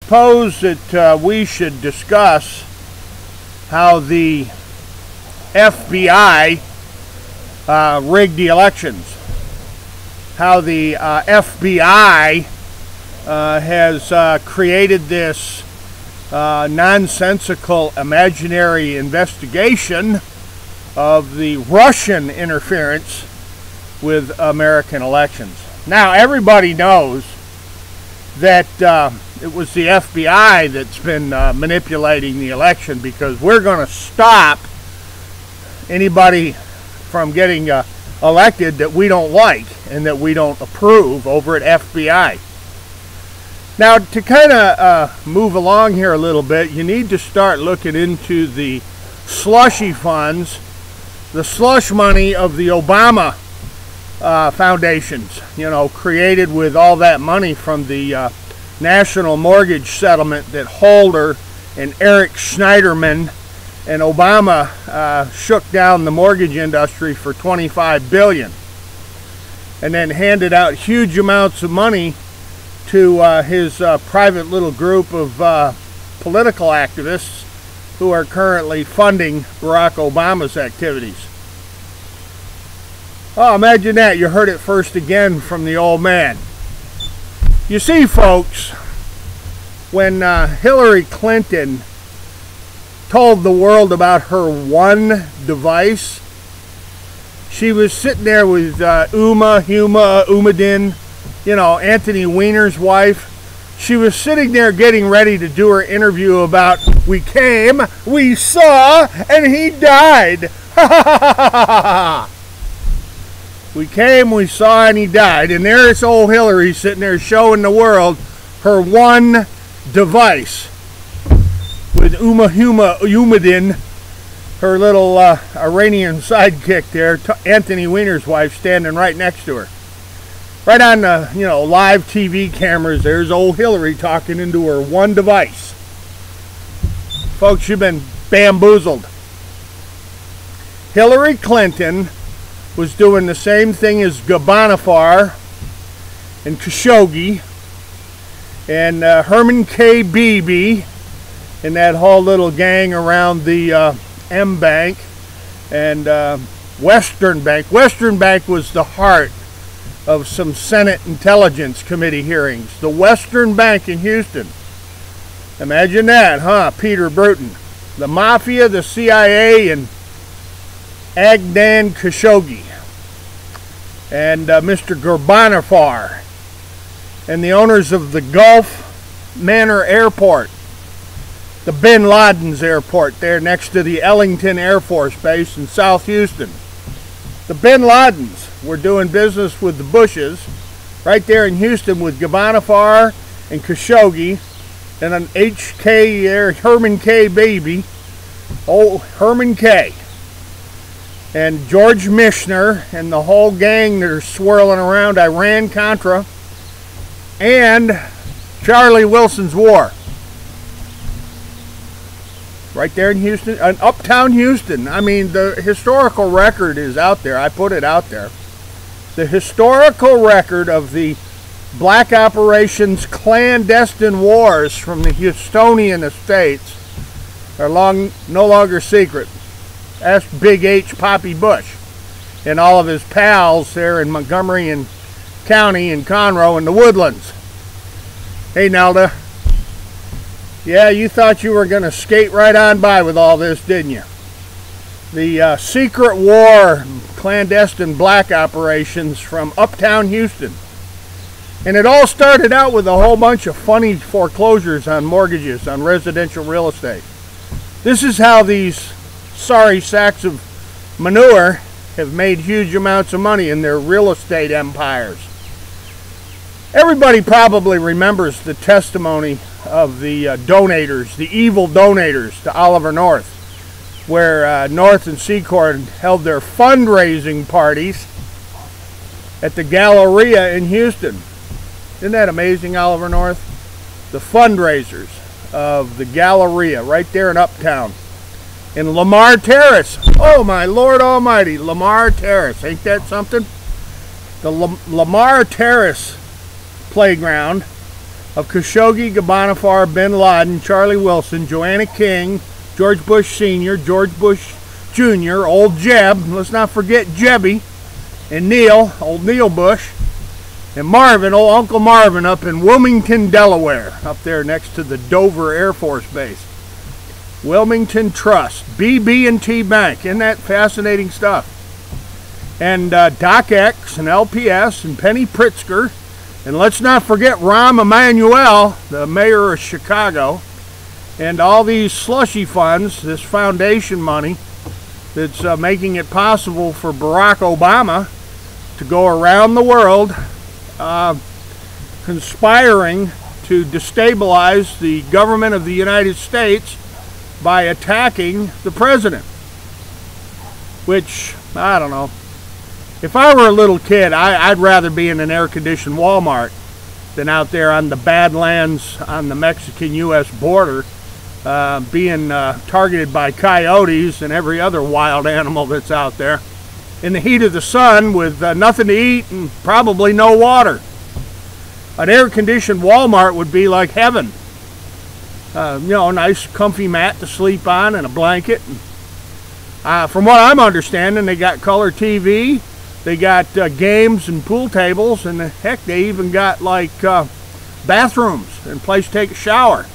suppose that we should discuss how the FBI rigged the elections. How the FBI has created this nonsensical imaginary investigation of the Russian interference with American elections. Now, everybody knows that it was the FBI that's been manipulating the election, because we're going to stop anybody from getting elected that we don't like and that we don't approve over at FBI. Now, to kind of move along here a little bit, you need to start looking into the slushy funds, the slush money of the Obama foundations, you know, created with all that money from the national mortgage settlement that Holder and Eric Schneiderman and Obama shook down the mortgage industry for $25 billion, and then handed out huge amounts of money to his private little group of political activists who are currently funding Barack Obama's activities. Oh, imagine that. You heard it first again from the old man. You see, folks, when Hillary Clinton told the world about her one device, she was sitting there with Umadian, you know, Anthony Weiner's wife. She was sitting there getting ready to do her interview about, we came, we saw, and he died. We came, we saw, and he died. And there's old Hillary sitting there showing the world her one device with Umadian, her little Iranian sidekick there, Anthony Weiner's wife, standing right next to her. Right on the, you know, live TV cameras, there's old Hillary talking into her one device. Folks, you've been bamboozled. Hillary Clinton was doing the same thing as Ghorbanifar and Khashoggi and Herman K. Beebe and that whole little gang around the M-Bank and Western Bank. Western Bank was the heart of some Senate Intelligence Committee hearings. The Western Bank in Houston. Imagine that, huh? Peter Bruton. The Mafia, the CIA, and Adnan Khashoggi. And Mr. Ghorbanifar. And the owners of the Gulf Manor Airport. The Bin Laden's airport there next to the Ellington Air Force Base in South Houston. The Bin Ladens were doing business with the Bushes right there in Houston with Ghorbanifar and Khashoggi and an HK there, Herman K. Baby, old Herman K. And George Mishner and the whole gang that are swirling around Iran-Contra and Charlie Wilson's war. Right there in Houston, uptown Houston. I mean, the historical record is out there. I put it out there. The historical record of the black operations clandestine wars from the Houstonian estates are no longer secret. Ask Big H. Poppy Bush and all of his pals there in Montgomery and County and Conroe and the Woodlands. Hey, Nelda. Yeah, you thought you were going to skate right on by with all this, didn't you? The secret war, clandestine black operations from uptown Houston. And it all started out with a whole bunch of funny foreclosures on mortgages on residential real estate. This is how these sorry sacks of manure have made huge amounts of money in their real estate empires. Everybody probably remembers the testimony of the donators, the evil donators to Oliver North, where North and Secord held their fundraising parties at the Galleria in Houston. Isn't that amazing, Oliver North? The fundraisers of the Galleria right there in Uptown. In Lamar Terrace. Oh my Lord Almighty, Lamar Terrace. Ain't that something? The Lamar Terrace playground of Khashoggi, Ghebbanifar, Bin Laden, Charlie Wilson, Joanna King, George Bush Sr., George Bush Jr., old Jeb, let's not forget Jebby, and Neil, old Neil Bush, and Marvin, old Uncle Marvin up in Wilmington, Delaware, up there next to the Dover Air Force Base. Wilmington Trust, BB&T Bank, isn't that fascinating stuff? And DocX and LPS and Penny Pritzker, and let's not forget Rahm Emanuel, the mayor of Chicago, and all these slushy funds, this foundation money that's making it possible for Barack Obama to go around the world conspiring to destabilize the government of the United States by attacking the president. Which, I don't know. If I were a little kid, I'd rather be in an air-conditioned Walmart than out there on the Badlands on the Mexican-U.S. border being targeted by coyotes and every other wild animal that's out there in the heat of the sun with nothing to eat and probably no water. An air-conditioned Walmart would be like heaven. You know, a nice comfy mat to sleep on and a blanket. From what I'm understanding, they got color TV, they got games and pool tables, and heck, they even got like bathrooms and a place to take a shower.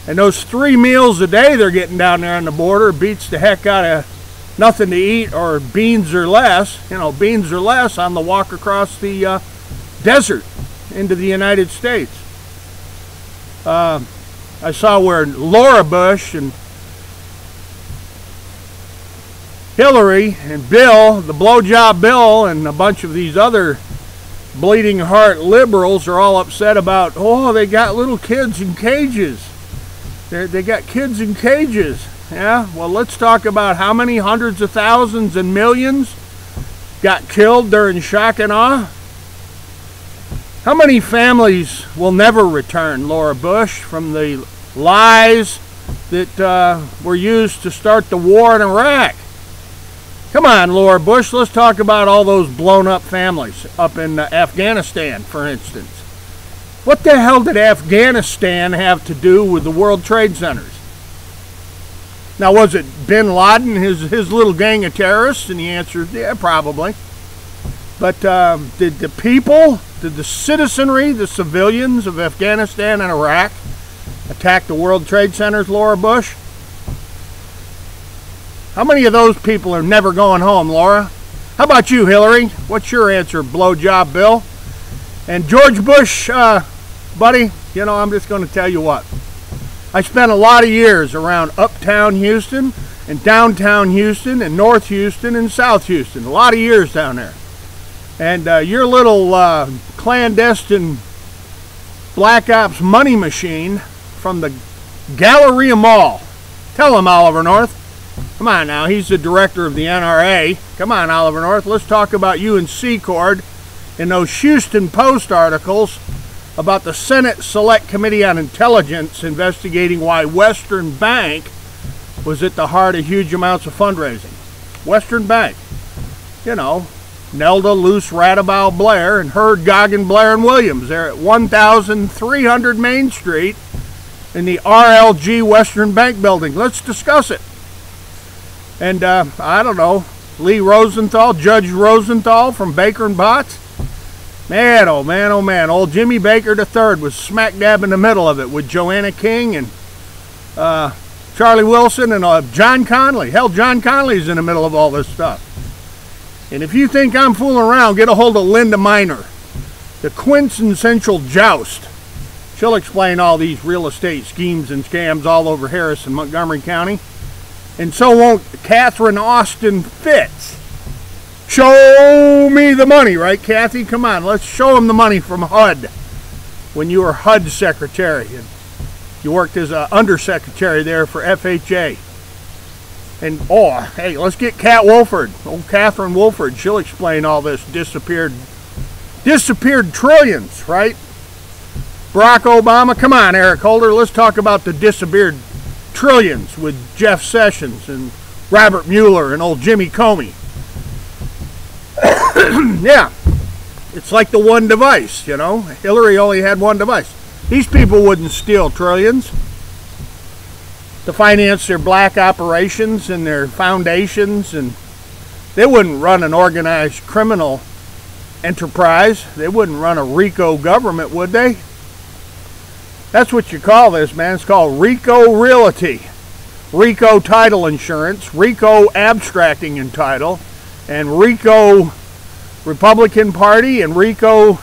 And those 3 meals a day they're getting down there on the border beats the heck out of nothing to eat or beans or less. You know, beans or less on the walk across the desert into the United States. I saw where Laura Bush and Hillary and Bill, the blowjob Bill, and a bunch of these other bleeding heart liberals are all upset about, oh, they got little kids in cages. They got kids in cages. Yeah, well, let's talk about how many hundreds of thousands and millions got killed during shock and awe. How many families will never return, Laura Bush, from the lies that were used to start the war in Iraq? Come on, Laura Bush, let's talk about all those blown up families up in Afghanistan, for instance. What the hell did Afghanistan have to do with the World Trade Centers? Now, was it Bin Laden, his little gang of terrorists? And the answer is, yeah, probably. But did the people, did the citizenry, the civilians of Afghanistan and Iraq attack the World Trade Centers, Laura Bush? How many of those people are never going home, Laura? How about you, Hillary? What's your answer, blowjob Bill? And George Bush, buddy, you know, I'm just going to tell you what. I spent a lot of years around uptown Houston and downtown Houston and North Houston and South Houston. A lot of years down there. And your little clandestine Black Ops money machine from the Galleria Mall. Tell him, Oliver North. Come on now, he's the director of the NRA. Come on, Oliver North, let's talk about you and Secord in those Houston Post articles about the Senate Select Committee on Intelligence investigating why Western Bank was at the heart of huge amounts of fundraising. Western Bank. You know, Nelda Luce Radabow Blair and Herd Goggin Blair and Williams. They're at 1300 Main Street in the RLG Western Bank building. Let's discuss it. And I don't know, Lee Rosenthal, Judge Rosenthal from Baker and Botts. Man, oh man, oh man. Old Jimmy Baker III was smack dab in the middle of it with Joanna King and Charlie Wilson and John Connolly. Hell, John Connolly's in the middle of all this stuff. And if you think I'm fooling around, get a hold of Linda Miner, the quintessential joust. She'll explain all these real estate schemes and scams all over Harris and Montgomery County. And so won't Catherine Austin Fitts. Show me the money, right, Kathy? Come on, let's show him the money from HUD. When you were HUD secretary, and you worked as an undersecretary there for FHA. And, oh, hey, let's get Cat Wolford, old Catherine Wolford. She'll explain all this disappeared trillions, right? Barack Obama, come on, Eric Holder, let's talk about the disappeared trillions with Jeff Sessions and Robert Mueller and old Jimmy Comey. Yeah, it's like the one device, you know. Hillary only had one device. These people wouldn't steal trillions to finance their black operations and their foundations, and they wouldn't run an organized criminal enterprise. They wouldn't run a RICO government, would they? That's what you call this, man. It's called RICO Realty, RICO Title Insurance, RICO Abstracting and Title, and RICO Republican Party and RICO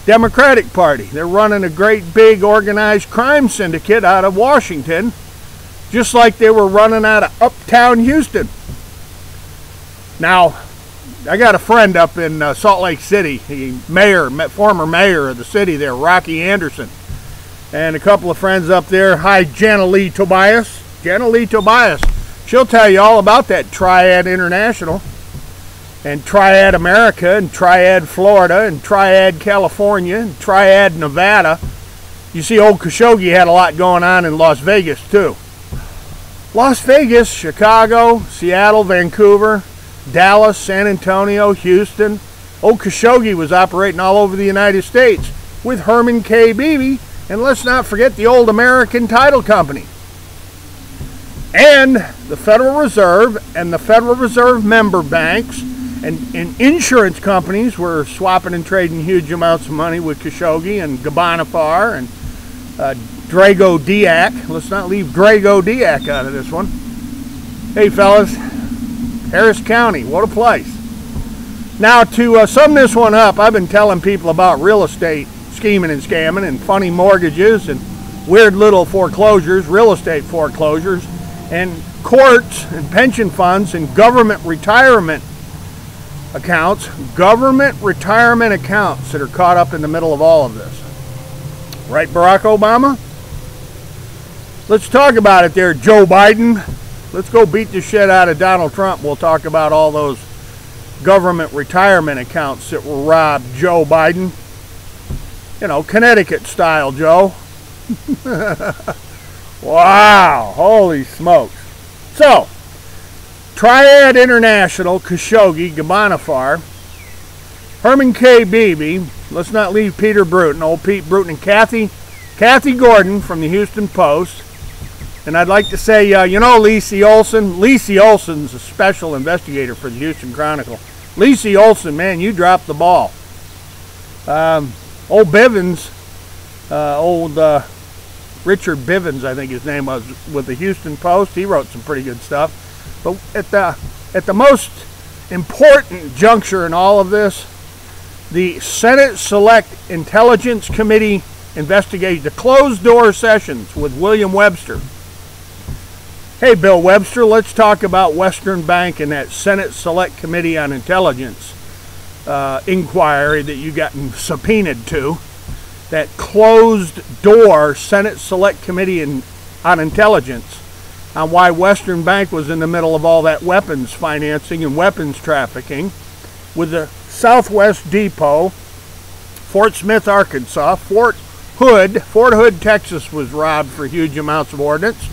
Democratic Party. They're running a great big organized crime syndicate out of Washington, just like they were running out of uptown Houston. Now, I got a friend up in Salt Lake City, the former mayor of the city there, Rocky Anderson, and a couple of friends up there. Hi, Jana Lee Tobias. Jana Lee Tobias. She'll tell you all about that Triad International and Triad America and Triad Florida and Triad California and Triad Nevada. You see, old Khashoggi had a lot going on in Las Vegas too. Las Vegas, Chicago, Seattle, Vancouver, Dallas, San Antonio, Houston. Old Khashoggi was operating all over the United States with Herman K. Beebe, and let's not forget the old American Title Company. And the Federal Reserve and the Federal Reserve member banks and insurance companies were swapping and trading huge amounts of money with Khashoggi and Ghebbanifar and Drago Diak. Let's not leave Drago Diak out of this one. Hey fellas, Harris County, what a place. Now to sum this one up, I've been telling people about real estate scheming and scamming and funny mortgages and weird little foreclosures, real estate foreclosures, and courts and pension funds and government retirement accounts that are caught up in the middle of all of this. Right, Barack Obama? Let's talk about it there, Joe Biden. Let's go beat the shit out of Donald Trump. We'll talk about all those government retirement accounts that were robbed, Joe Biden. You know, Connecticut style, Joe. Wow, holy smokes. So, Triad International, Khashoggi, Ghebbanifar, Herman K. Beebe, let's not leave Peter Bruton, old Pete Bruton, and Kathy Gordon from the Houston Post. And I'd like to say, you know Lisi Olson? Lisi Olson's a special investigator for the Houston Chronicle. Lisi Olson, man, you dropped the ball. Old Bivens, Richard Bivens, I think his name was, with the Houston Post. He wrote some pretty good stuff. But at the most important juncture in all of this, the Senate Select Intelligence Committee investigated the closed-door sessions with William Webster. Hey, Bill Webster, let's talk about Western Bank and that Senate Select Committee on Intelligence inquiry that you got subpoenaed to. That closed-door Senate Select Committee on Intelligence on why Western Bank was in the middle of all that weapons financing and weapons trafficking with the Southwest Depot, Fort Smith, Arkansas, Fort Hood, Texas was robbed for huge amounts of ordnance,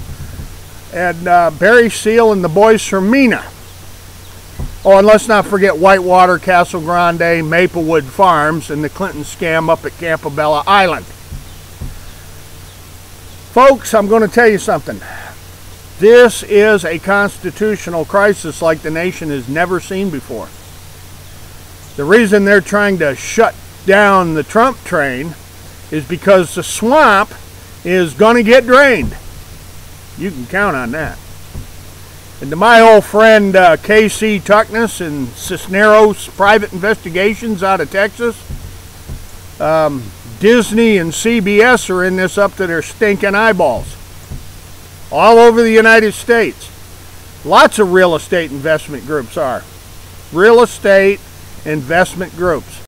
and Barry Seal and the boys from MENA. Oh, and let's not forget Whitewater, Castle Grande, Maplewood Farms, and the Clinton scam up at Campobello Island. Folks, I'm going to tell you something. This is a constitutional crisis like the nation has never seen before. The reason they're trying to shut down the Trump train is because the swamp is going to get drained. You can count on that. And to my old friend K.C. Tuckness and Cisneros Private Investigations out of Texas, Disney and CBS are in this up to their stinking eyeballs. All over the United States. Lots of real estate investment groups are. Real estate investment groups.